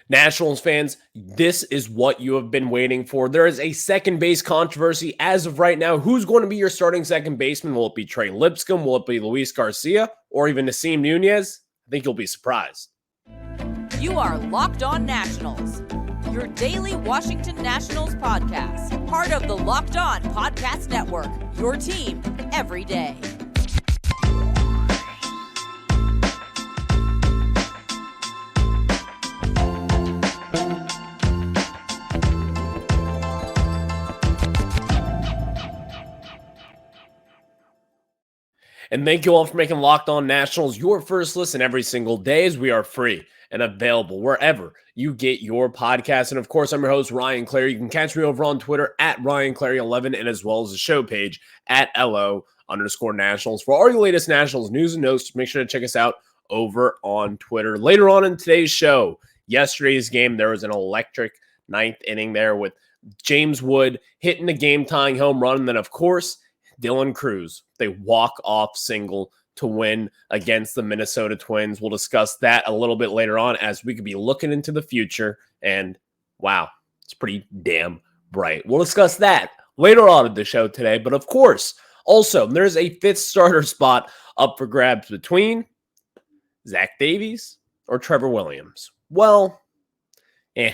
Nationals fans, this is what you have been waiting for. There is a second base controversy as of right now. Who's going to be your starting second baseman? Will it be Trey Lipscomb? Will it be Luis Garcia? Or even Nasim Nunez? I think you'll be surprised. You are Locked On Nationals, your daily Washington Nationals podcast. Part of the Locked On Podcast Network, your team every day. And thank you all for making Locked On Nationals your first listen every single day, as we are free and available wherever you get your podcasts. And of course, I'm your host, Ryan Clary. You can catch me over on Twitter at RyanClary11 and as well as the show page at LO_Nationals. For all your latest Nationals news and notes, make sure to check us out over on Twitter. Later on in today's show, yesterday's game, there was an electric ninth inning there with James Wood hitting the game-tying home run. And then, of course, Dylan Cruz, they walk-off single to win against the Minnesota Twins. We'll discuss that a little bit later on as we could be looking into the future. And wow, it's pretty damn bright. We'll discuss that later on in the show today. But of course, also, there's a fifth starter spot up for grabs between Zach Davies or Trevor Williams. Well, do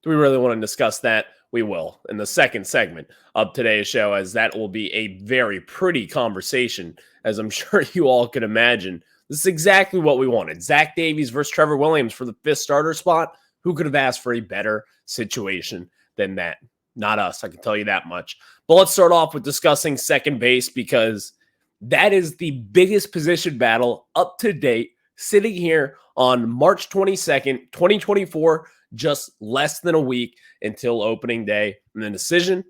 we really want to discuss that? We will in the second segment of today's show, as that will be a very pretty conversation, as I'm sure you all can imagine. This is exactly what we wanted. Zach Davies versus Trevor Williams for the fifth starter spot. Who could have asked for a better situation than that? Not us, I can tell you that much. But let's start off with discussing second base, because that is the biggest position battle up to date, sitting here on March 22nd, 2024, just less than a week until opening day, and the decision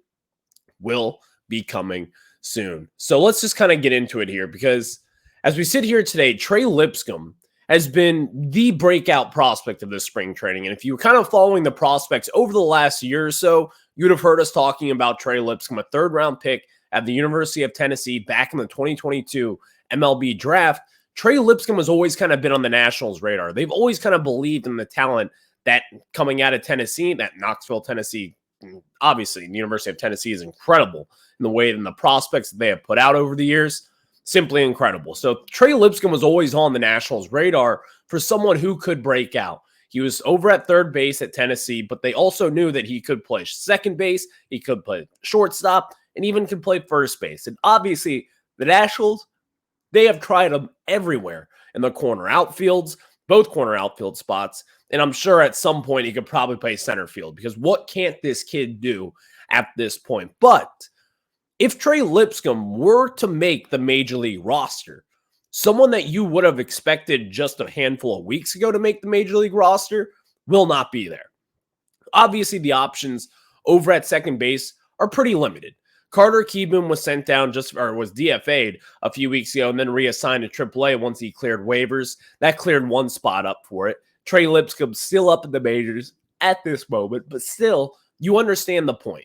will be coming soon. So let's just kind of get into it here, because as we sit here today, Trey Lipscomb has been the breakout prospect of this spring training. And if you were kind of following the prospects over the last year or so, you'd have heard us talking about Trey Lipscomb, a third-round pick at the University of Tennessee back in the 2022 MLB draft. Trey Lipscomb has always kind of been on the Nationals' radar. They've always kind of believed in the talent that coming out of Tennessee, that Knoxville, Tennessee, obviously the University of Tennessee is incredible in the way and the prospects that they have put out over the years. Simply incredible. So Trey Lipscomb was always on the Nationals' radar for someone who could break out. He was over at third base at Tennessee, but they also knew that he could play second base, he could play shortstop, and even could play first base. And obviously, the Nationals, they have tried him everywhere in the corner outfields, both corner outfield spots. And I'm sure at some point he could probably play center field, because what can't this kid do at this point? But if Trey Lipscomb were to make the major league roster, someone that you would have expected just a handful of weeks ago to make the major league roster will not be there. Obviously, the options over at second base are pretty limited. Carter Kieboom was sent down was DFA'd a few weeks ago and then reassigned to AAA once he cleared waivers. That cleared one spot up for it. Trey Lipscomb still up in the majors at this moment, but still, you understand the point.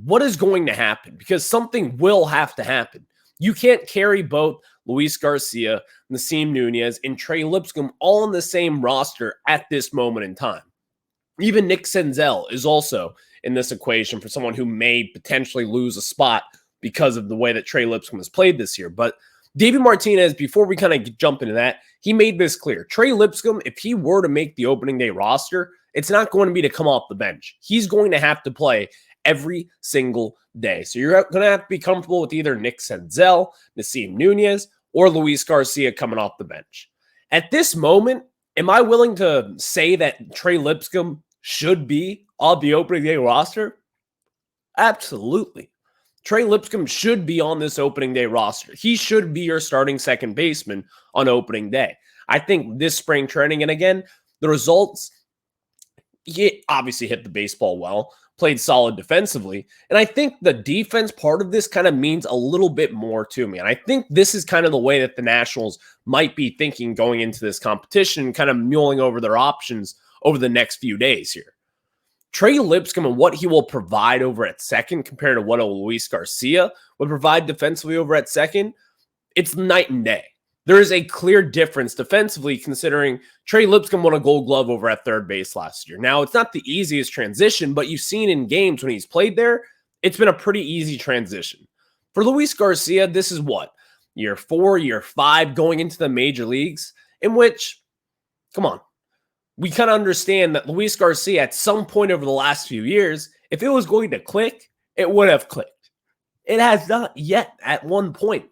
What is going to happen? Because something will have to happen. You can't carry both Luis Garcia, Nasim Nunez, and Trey Lipscomb all on the same roster at this moment in time. Even Nick Senzel is also in this equation for someone who may potentially lose a spot because of the way that Trey Lipscomb has played this year. But David Martinez, before we kind of jump into that, he made this clear. Trey Lipscomb, if he were to make the opening day roster, it's not going to be to come off the bench. He's going to have to play every single day. So you're going to have to be comfortable with either Nick Senzel, Nasim Nunez, or Luis Garcia coming off the bench. At this moment, am I willing to say that Trey Lipscomb should be on the opening day roster? Absolutely. Trey Lipscomb should be on this opening day roster. He should be your starting second baseman on opening day. I think this spring training, and again, the results, he obviously hit the baseball well, played solid defensively, and I think the defense part of this kind of means a little bit more to me. And I think this is kind of the way that the Nationals might be thinking going into this competition, kind of mulling over their options over the next few days here. Trey Lipscomb and what he will provide over at second compared to what a Luis Garcia would provide defensively over at second, it's night and day. There is a clear difference defensively considering Trey Lipscomb won a Gold Glove over at third base last year. Now, it's not the easiest transition, but you've seen in games when he's played there, it's been a pretty easy transition. For Luis Garcia, this is what? Year 4, year 5 going into the major leagues, in which, come on, we kind of understand that Luis Garcia at some point over the last few years, if it was going to click, it would have clicked. It has not yet at one point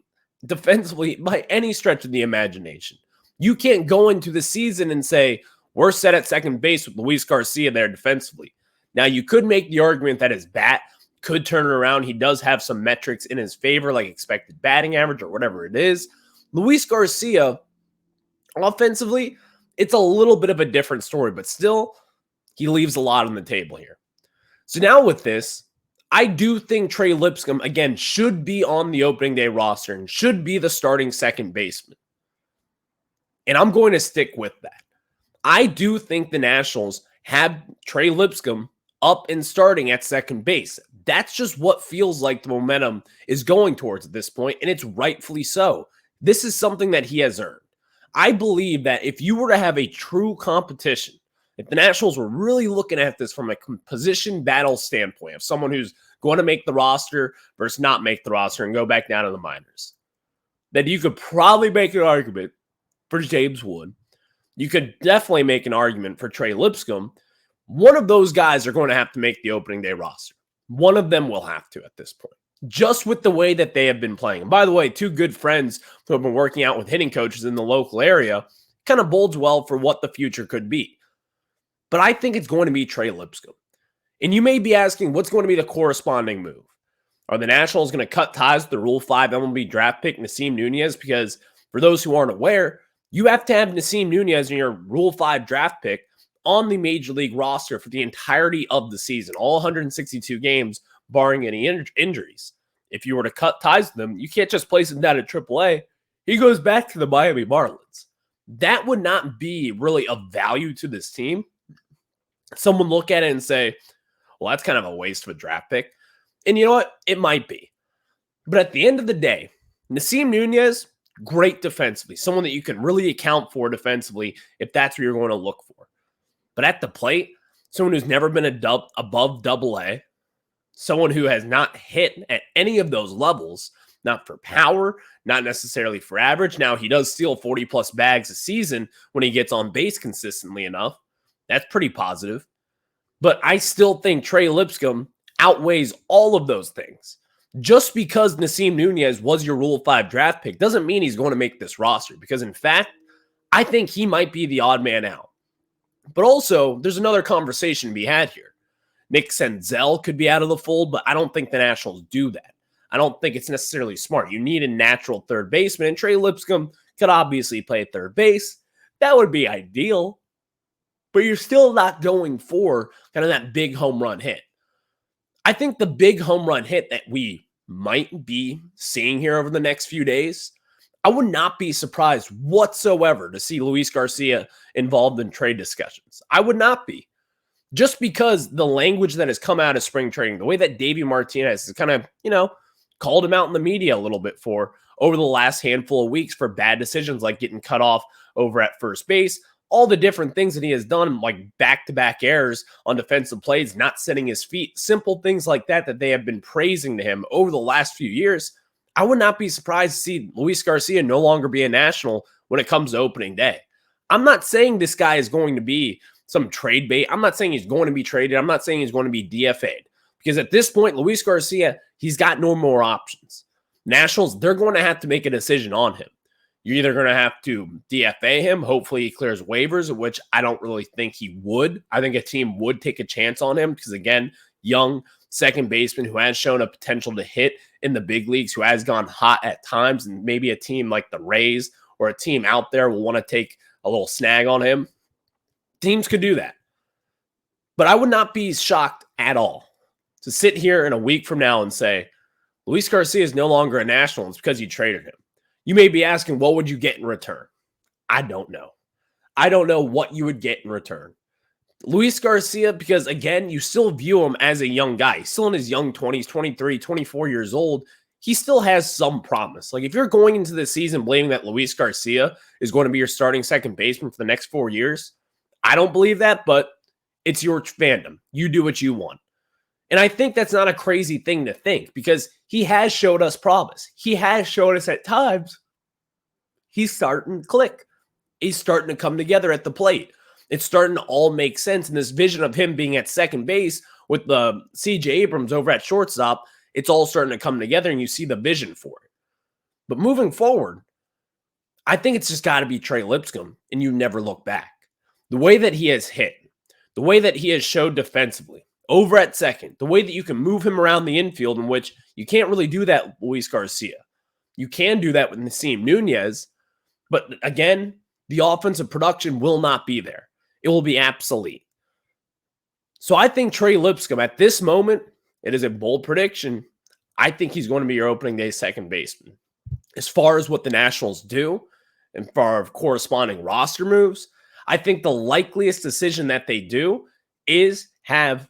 defensively by any stretch of the imagination. You can't go into the season and say, we're set at second base with Luis Garcia there defensively. Now, you could make the argument that his bat could turn it around. He does have some metrics in his favor, like expected batting average or whatever it is. Luis Garcia, offensively, it's a little bit of a different story, but still, he leaves a lot on the table here. So now with this, I do think Trey Lipscomb, again, should be on the opening day roster and should be the starting second baseman. And I'm going to stick with that. I do think the Nationals have Trey Lipscomb up and starting at second base. That's just what feels like the momentum is going towards at this point, and it's rightfully so. This is something that he has earned. I believe that if you were to have a true competition, if the Nationals were really looking at this from a position battle standpoint of someone who's going to make the roster versus not make the roster and go back down to the minors, then you could probably make an argument for James Wood. You could definitely make an argument for Trey Lipscomb. One of those guys are going to have to make the opening day roster. One of them will have to at this point, just with the way that they have been playing. And by the way, two good friends who have been working out with hitting coaches in the local area kind of bodes well for what the future could be. But I think it's going to be Trey Lipscomb. And you may be asking, what's going to be the corresponding move? Are the Nationals going to cut ties with the Rule 5 MLB draft pick, Nasim Nunez? Because for those who aren't aware, you have to have Nasim Nunez in your Rule 5 draft pick on the Major League roster for the entirety of the season, all 162 games, barring any injuries. If you were to cut ties with them, you can't just place him down at AAA. He goes back to the Miami Marlins. That would not be really of value to this team. Someone look at it and say, well, that's kind of a waste of a draft pick. And you know what? It might be. But at the end of the day, Nasim Nunez, great defensively. Someone that you can really account for defensively if that's what you're going to look for. But at the plate, someone who's never been above AA, someone who has not hit at any of those levels, not for power, not necessarily for average. Now, he does steal 40-plus bags a season when he gets on base consistently enough. That's pretty positive. But I still think Trey Lipscomb outweighs all of those things. Just because Nasim Nunez was your Rule 5 draft pick doesn't mean he's going to make this roster. Because, in fact, I think he might be the odd man out. But also, there's another conversation to be had here. Nick Senzel could be out of the fold, but I don't think the Nationals do that. I don't think it's necessarily smart. You need a natural third baseman, and Trey Lipscomb could obviously play third base. That would be ideal. But you're still not going for kind of that big home run hit. I think the big home run hit that we might be seeing here over the next few days, I would not be surprised whatsoever to see Luis Garcia involved in trade discussions. I would not be. Just because the language that has come out of spring training, the way that Davey Martinez has kind of, called him out in the media a little bit for over the last handful of weeks for bad decisions like getting cut off over at first base, all the different things that he has done, like back-to-back errors on defensive plays, not setting his feet, simple things like that they have been praising to him over the last few years. I would not be surprised to see Luis Garcia no longer be a National when it comes to opening day. I'm not saying this guy is going to be some trade bait. I'm not saying he's going to be traded. I'm not saying he's going to be DFA'd. Because at this point, Luis Garcia, he's got no more options. Nationals, they're going to have to make a decision on him. You're either going to have to DFA him. Hopefully he clears waivers, which I don't really think he would. I think a team would take a chance on him because, again, young second baseman who has shown a potential to hit in the big leagues, who has gone hot at times, and maybe a team like the Rays or a team out there will want to take a little snag on him. Teams could do that. But I would not be shocked at all to sit here in a week from now and say, Luis Garcia is no longer a National. It's because you traded him. You may be asking, what would you get in return? I don't know. I don't know what you would get in return. Luis Garcia, because again, you still view him as a young guy. He's still in his young 20s, 23, 24 years old. he still has some promise. Like if you're going into the season believing that Luis Garcia is going to be your starting second baseman for the next 4 years, I don't believe that, but it's your fandom. You do what you want. And I think that's not a crazy thing to think because he has showed us promise. He has showed us at times he's starting to click. He's starting to come together at the plate. It's starting to all make sense. And this vision of him being at second base with the CJ Abrams over at shortstop, it's all starting to come together and you see the vision for it. But moving forward, I think it's just got to be Trey Lipscomb and you never look back. The way that he has hit, the way that he has showed defensively over at second, the way that you can move him around the infield in which you can't really do that with Luis Garcia. You can do that with Nasim Nunez, but again, the offensive production will not be there. It will be obsolete. So I think Trey Lipscomb at this moment, it is a bold prediction. I think he's going to be your opening day second baseman. As far as what the Nationals do and far of corresponding roster moves, I think the likeliest decision that they do is have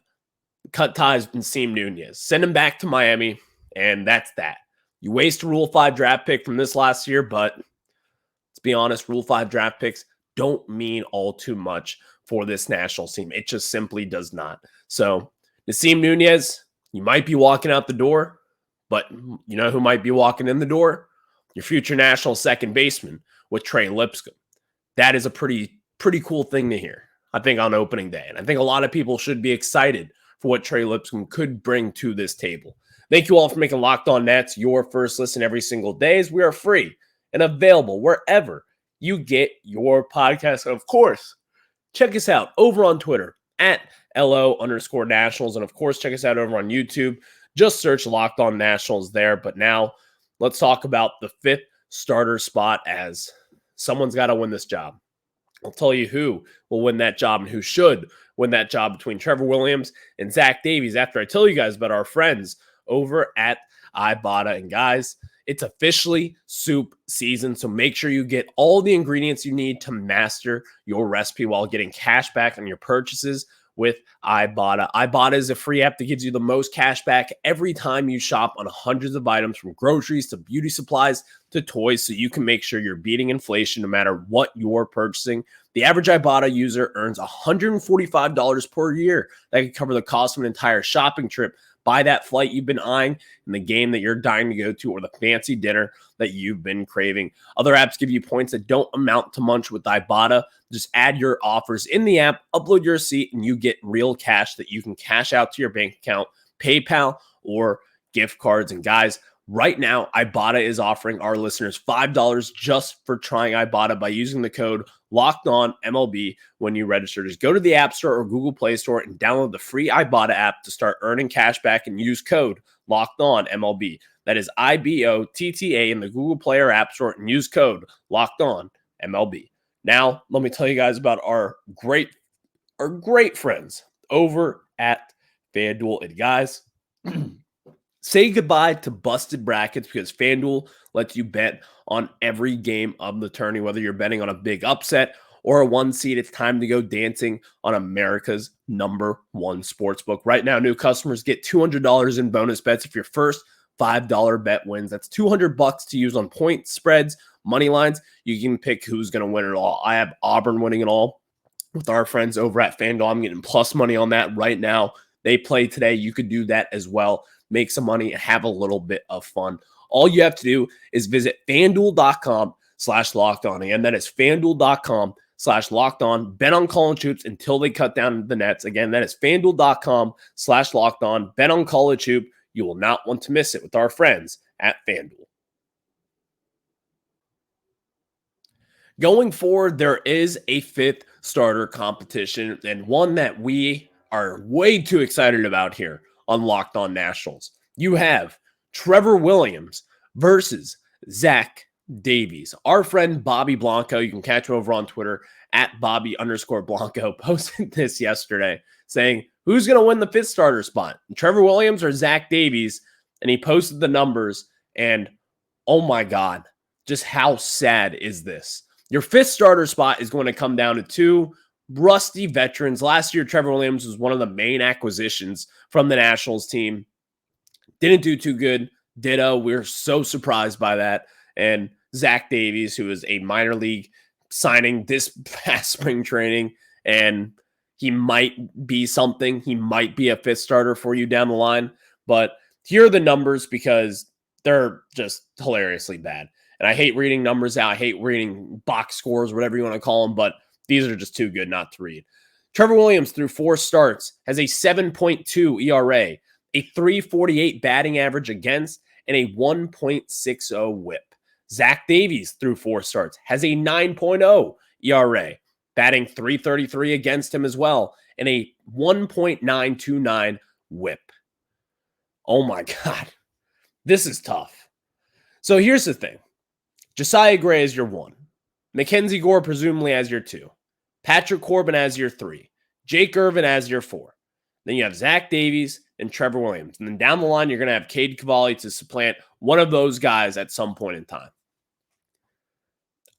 cut ties with Nasim Nunez. Send him back to Miami, and that's that. You waste a Rule 5 draft pick from this last year, but let's be honest, Rule 5 draft picks don't mean all too much for this Nationals team. It just simply does not. So Nasim Nunez, you might be walking out the door, but you know who might be walking in the door? Your future National second baseman with Trey Lipscomb. That is a pretty cool thing to hear, I think, on opening day. And I think a lot of people should be excited for what Trey Lipscomb could bring to this table. Thank you all for making Locked On Nats your first listen every single day, as we are free and available wherever you get your podcast. And of course, check us out over on Twitter at LO_Nationals. And of course, check us out over on YouTube. Just search Locked On Nationals there. But now let's talk about the fifth starter spot, as someone's got to win this job. I'll tell you who will win that job and who should win that job between Trevor Williams and Zach Davies after I tell you guys about our friends over at Ibotta. And guys, it's officially soup season, so make sure you get all the ingredients you need to master your recipe while getting cash back on your purchases with Ibotta. Ibotta is a free app that gives you the most cash back every time you shop on hundreds of items, from groceries to beauty supplies to toys, so you can make sure you're beating inflation no matter what you're purchasing. The average Ibotta user earns $145 per year. That can cover the cost of an entire shopping trip. Buy that flight you've been eyeing, and the game that you're dying to go to, or the fancy dinner that you've been craving. Other apps give you points that don't amount to much with Ibotta. Just add your offers in the app, upload your receipt, and you get real cash that you can cash out to your bank account, PayPal, or gift cards. And guys, right now, Ibotta is offering our listeners $5 just for trying Ibotta by using the code LOCKEDONMLB when you register. Just go to the App Store or Google Play Store and download the free Ibotta app to start earning cash back and use code LOCKEDONMLB. That is IBOTTA in the Google Play or App Store and use code LOCKEDONMLB. Now, let me tell you guys about our great friends over at FanDuel. And guys, say goodbye to busted brackets, because FanDuel lets you bet on every game of the tourney. Whether you're betting on a big upset or a one seed, it's time to go dancing on America's #1 sportsbook. Right now, new customers get $200 in bonus bets if your first $5 bet wins. That's $200 to use on point spreads, money lines. You can pick who's going to win it all. I have Auburn winning it all with our friends over at FanDuel. I'm getting plus money on that right now. They play today. You could do that as well. Make some money and have a little bit of fun. All you have to do is visit FanDuel.com/lockedon. Again, that is FanDuel.com/lockedon. Bet on college hoops until they cut down the nets. Again, that is FanDuel.com/lockedon. Bet on college hoop. You will not want to miss it with our friends at FanDuel. Going forward, there is a fifth starter competition, and one that we are way too excited about here on Locked On Nationals. You have Trevor Williams versus Zach Davies. Our friend Bobby Blanco, you can catch him over on Twitter at Bobby_Blanco, posted this yesterday saying, who's going to win the fifth starter spot, Trevor Williams or Zach Davies? And he posted the numbers, and oh my God, just how sad is this? Your fifth starter spot is going to come down to two rusty veterans. Last year, Trevor Williams was one of the main acquisitions from the Nationals team. Didn't do too good Ditto. We're so surprised by that. And Zach Davies, who is a minor league signing this past spring training, and he might be something. He might be a fifth starter for you down the line. But here are the numbers because they're just hilariously bad. And I hate reading numbers out. I hate reading box scores, whatever you want to call them, but these are just too good not to read. Trevor Williams, through 4 starts, has a 7.2 ERA, a 3.48 batting average against, and a 1.60 whip. Zach Davies, through 4 starts, has a 9.0 ERA, batting .333 against him as well, and a 1.929 whip. Oh my God. This is tough. So here's the thing. Josiah Gray is your 1. Mackenzie Gore presumably as your 2. Patrick Corbin as your 3. Jake Irvin as your 4. Then you have Zach Davies and Trevor Williams. And then down the line, you're going to have Cade Cavalli to supplant one of those guys at some point in time.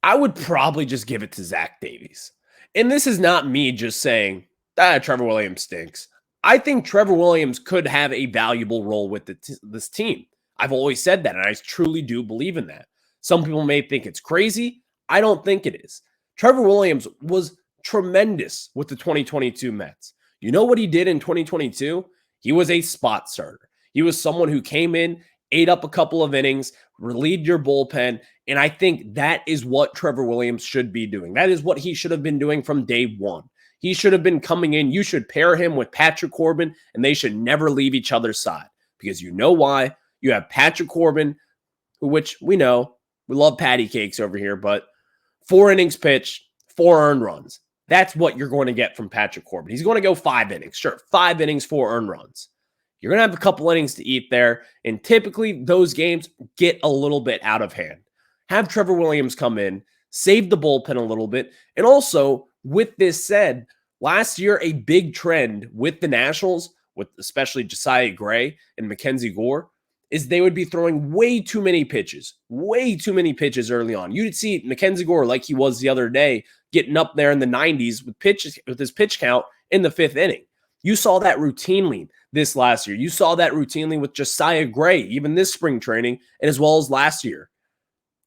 I would probably just give it to Zach Davies. And this is not me just saying, Trevor Williams stinks. I think Trevor Williams could have a valuable role with this team. I've always said that, and I truly do believe in that. Some people may think it's crazy. I don't think it is. Trevor Williams was tremendous with the 2022 Mets. You know what he did in 2022? He was a spot starter. He was someone who came in, ate up a couple of innings, relieved your bullpen, and I think that is what Trevor Williams should be doing. That is what he should have been doing from day one. He should have been coming in. You should pair him with Patrick Corbin, and they should never leave each other's side because you know why. You have Patrick Corbin, which we know, we love patty cakes over here, but 4 innings pitched, 4 earned runs. That's what you're going to get from Patrick Corbin. He's going to go 5 innings. Sure, 5 innings, 4 earned runs. You're going to have a couple innings to eat there, and typically those games get a little bit out of hand. Have Trevor Williams come in, save the bullpen a little bit, and also, with this said, last year a big trend with the Nationals, with especially Josiah Gray and Mackenzie Gore, is they would be throwing way too many pitches early on. You'd see Mackenzie Gore, like he was the other day, getting up there in the 90s with his pitch count in the 5th inning. You saw that routinely this last year. You saw that routinely with Josiah Gray, even this spring training, and as well as last year.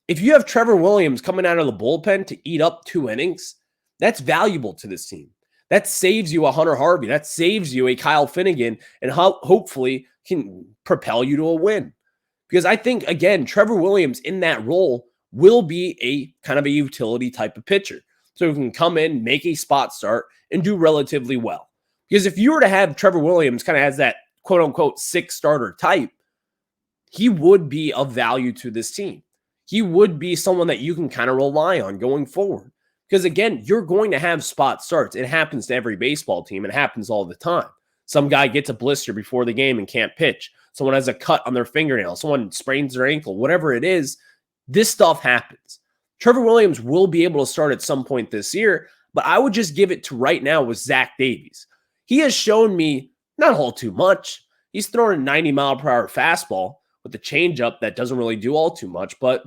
If you have Trevor Williams coming out of the bullpen to eat up 2 innings, that's valuable to this team. That saves you a Hunter Harvey. That saves you a Kyle Finnegan, and hopefully can propel you to a win. Because I think, again, Trevor Williams in that role will be a kind of a utility type of pitcher. So he can come in, make a spot start, and do relatively well. Because if you were to have Trevor Williams kind of as that quote-unquote 6 starter type, he would be of value to this team. He would be someone that you can kind of rely on going forward. Because, again, you're going to have spot starts. It happens to every baseball team. It happens all the time. Some guy gets a blister before the game and can't pitch. Someone has a cut on their fingernail. Someone sprains their ankle. Whatever it is, this stuff happens. Trevor Williams will be able to start at some point this year, but I would just give it to right now with Zach Davies. He has shown me not all too much. He's throwing a 90-mile-per-hour fastball with a changeup that doesn't really do all too much, but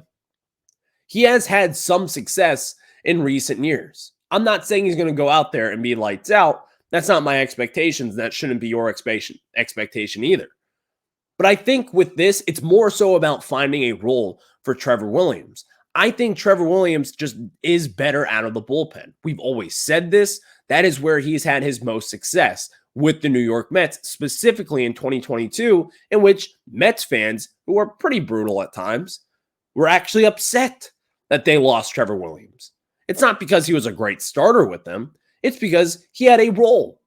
he has had some success in recent years. I'm not saying he's going to go out there and be lights out. That's not my expectations. That shouldn't be your expectation either. But I think with this, it's more so about finding a role for Trevor Williams. I think Trevor Williams just is better out of the bullpen. We've always said this. That is where he's had his most success with the New York Mets, specifically in 2022, in which Mets fans, who are pretty brutal at times, were actually upset that they lost Trevor Williams. It's not because he was a great starter with them. It's because he had a role.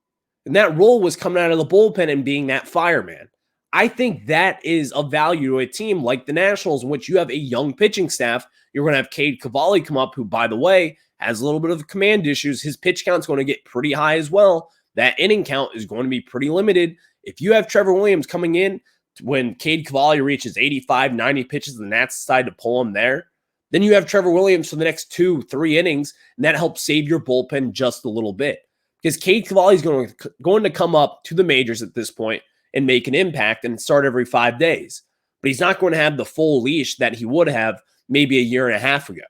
And that role was coming out of the bullpen and being that fireman. I think that is of value to a team like the Nationals, in which you have a young pitching staff. You're going to have Cade Cavalli come up, who, by the way, has a little bit of command issues. His pitch count's going to get pretty high as well. That inning count is going to be pretty limited. If you have Trevor Williams coming in when Cade Cavalli reaches 85, 90 pitches and the Nats decide to pull him there, then you have Trevor Williams for the next 2-3 innings, and that helps save your bullpen just a little bit. Because Cade Cavalli is going to come up to the majors at this point and make an impact and start every 5 days. But he's not going to have the full leash that he would have maybe a year and a half ago.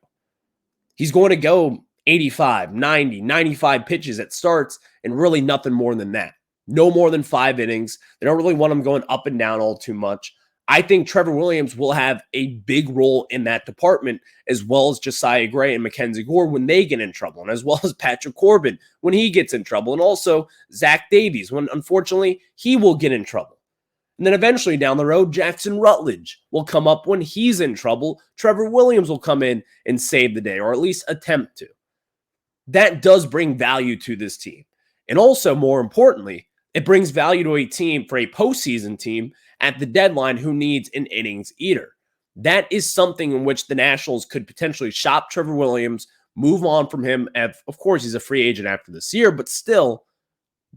He's going to go 85, 90, 95 pitches at starts and really nothing more than that. No more than 5 innings. They don't really want him going up and down all too much. I think Trevor Williams will have a big role in that department, as well as Josiah Gray and Mackenzie Gore when they get in trouble, and as well as Patrick Corbin when he gets in trouble, and also Zach Davies when, unfortunately, he will get in trouble. And then eventually down the road, Jackson Rutledge will come up when he's in trouble. Trevor Williams will come in and save the day, or at least attempt to. That does bring value to this team. And also, more importantly, it brings value to a team, for a postseason team at the deadline, who needs an innings eater. That is something in which the Nationals could potentially shop Trevor Williams, move on from him. Of course, he's a free agent after this year, but still,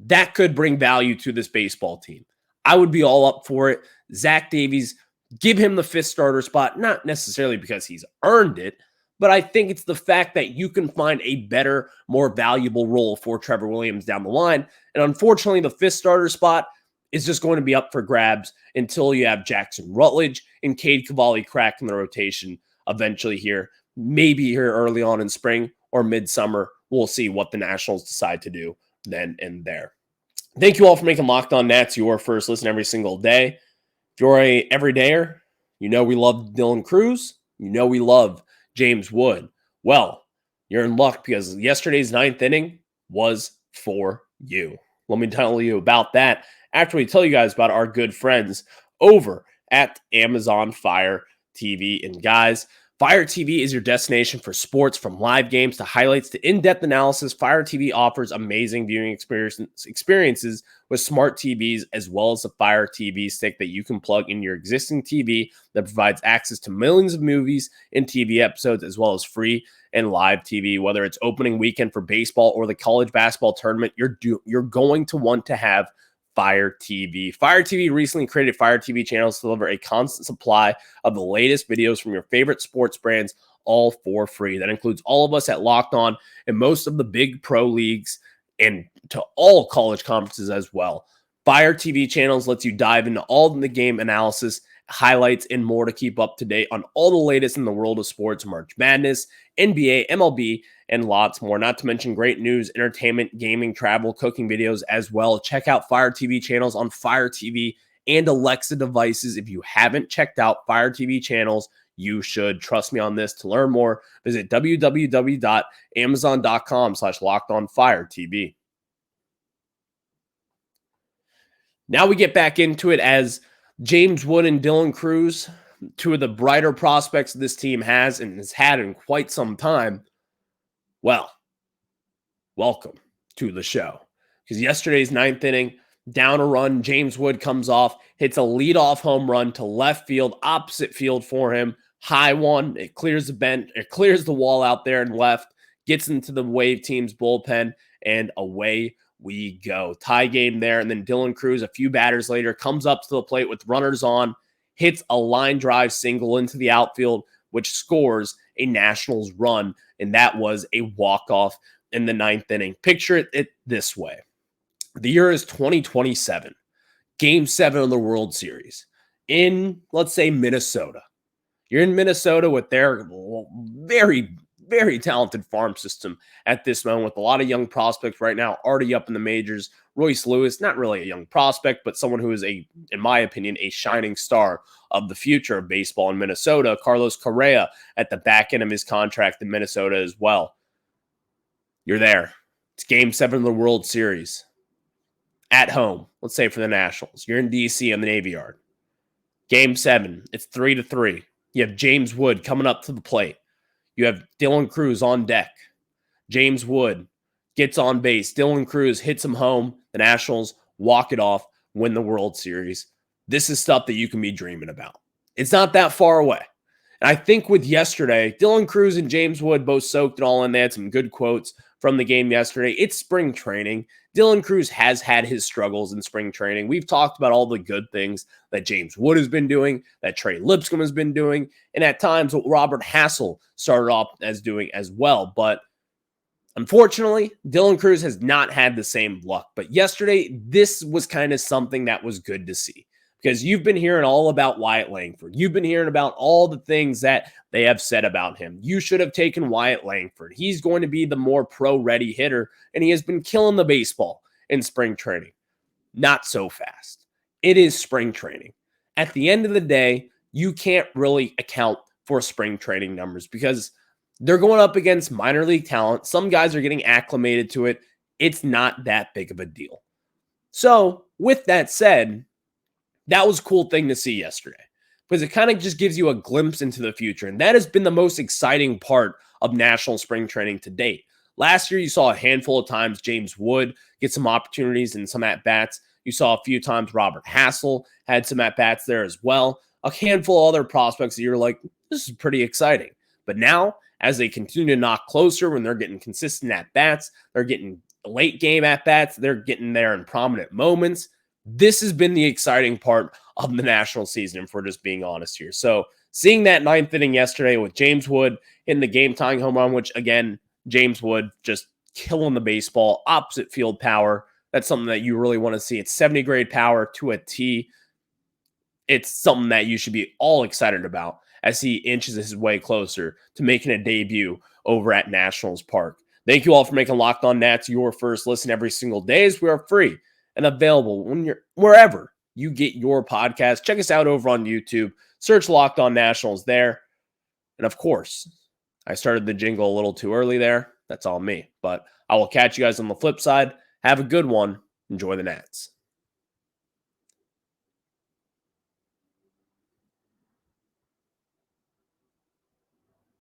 that could bring value to this baseball team. I would be all up for it. Zach Davies, give him the fifth starter spot, not necessarily because he's earned it, but I think it's the fact that you can find a better, more valuable role for Trevor Williams down the line. And unfortunately, the fifth starter spot is just going to be up for grabs until you have Jackson Rutledge and Cade Cavalli cracking the rotation eventually here, maybe here early on in spring or midsummer. We'll see what the Nationals decide to do then and there. Thank you all for making Locked On Nats your first listen every single day. If you're a everydayer, you know we love Dylan Cruz. You know we love James Wood. Well, you're in luck because yesterday's ninth inning was for you. Let me tell you about that after we tell you guys about our good friends over at Amazon Fire TV. And guys, Fire TV is your destination for sports, from live games to highlights to in-depth analysis. Fire TV offers amazing viewing experiences with smart TVs, as well as a Fire TV stick that you can plug in your existing TV that provides access to millions of movies and TV episodes, as well as free and live TV. Whether it's opening weekend for baseball or the college basketball tournament, you're going to want to have Fire TV. Fire TV recently created Fire TV channels to deliver a constant supply of the latest videos from your favorite sports brands, all for free. That includes all of us at Locked On and most of the big pro leagues, and to all college conferences as well. Fire TV channels lets you dive into all the game analysis, highlights, and more to keep up to date on all the latest in the world of sports, March Madness, NBA, MLB, and lots more. Not to mention great news, entertainment, gaming, travel, cooking videos as well. Check out Fire TV channels on Fire TV and Alexa devices. If you haven't checked out Fire TV channels, you should. Trust me on this. To learn more, visit www.amazon.com/lockedonfiretv. Now we get back into it, as James Wood and Dylan Cruz, two of the brighter prospects this team has and has had in quite some time. Well, welcome to the show. Because yesterday's ninth inning, down a run, James Wood comes off, hits a leadoff home run to left field, opposite field for him. High one, it clears the bench, it clears the wall out there and left, gets into the Wave team's bullpen, and away we go. Tie game there, and then Dylan Cruz, a few batters later, comes up to the plate with runners on, hits a line drive single into the outfield, which scores a Nationals run, and that was a walk-off in the ninth inning. Picture it this way. The year is 2027. Game 7 of the World Series in, let's say, Minnesota. You're in Minnesota with their very, very talented farm system at this moment, with a lot of young prospects right now already up in the majors. Royce Lewis, not really a young prospect, but someone who is, in my opinion, a shining star of the future of baseball in Minnesota. Carlos Correa at the back end of his contract in Minnesota as well. You're there. It's Game 7 of the World Series. At home, let's say for the Nationals. You're in D.C. on the Navy Yard. Game 7, it's 3-3. You have James Wood coming up to the plate. You have Dylan Cruz on deck. James Wood gets on base. Dylan Cruz hits him home. The Nationals walk it off, win the World Series. This is stuff that you can be dreaming about. It's not that far away. And I think with yesterday, Dylan Cruz and James Wood both soaked it all in. They had some good quotes from the game yesterday. It's spring training. Dylan Cruz has had his struggles in spring training. We've talked about all the good things that James Wood has been doing, that Trey Lipscomb has been doing, and at times what Robert Hassel started off as doing as well. But unfortunately, Dylan Cruz has not had the same luck. But yesterday, this was kind of something that was good to see, because you've been hearing all about Wyatt Langford. You've been hearing about all the things that they have said about him. You should have taken Wyatt Langford. He's going to be the more pro-ready hitter, and he has been killing the baseball in spring training. Not so fast. It is spring training. at the end of the day, you can't really account for spring training numbers because they're going up against minor league talent. Some guys are getting acclimated to it. It's not that big of a deal. So with that said, that was a cool thing to see yesterday because it kind of just gives you a glimpse into the future. And that has been the most exciting part of national spring training to date. Last year, you saw a handful of times James Wood get some opportunities and some at-bats. You saw a few times Robert Hassel had some at-bats there as well. A handful of other prospects that you're like, this is pretty exciting. But now, as they continue to knock closer, when they're getting consistent at-bats, they're getting late game at-bats, they're getting there in prominent moments. This has been the exciting part of the national season, if we're just being honest here. So seeing that ninth inning yesterday with James Wood in the game-tying home run, which, again, James Wood just killing the baseball, opposite field power. That's something that you really want to see. It's 70 grade power to a T. It's something that you should be all excited about as he inches his way closer to making a debut over at Nationals Park. Thank you all for making Locked On Nats your first listen every single day, as we are free and available when you're wherever you get your podcast. Check us out over on YouTube. Search Locked On Nationals there. And of course, I started the jingle a little too early there. That's all me. But I will catch you guys on the flip side. Have a good one. Enjoy the Nats.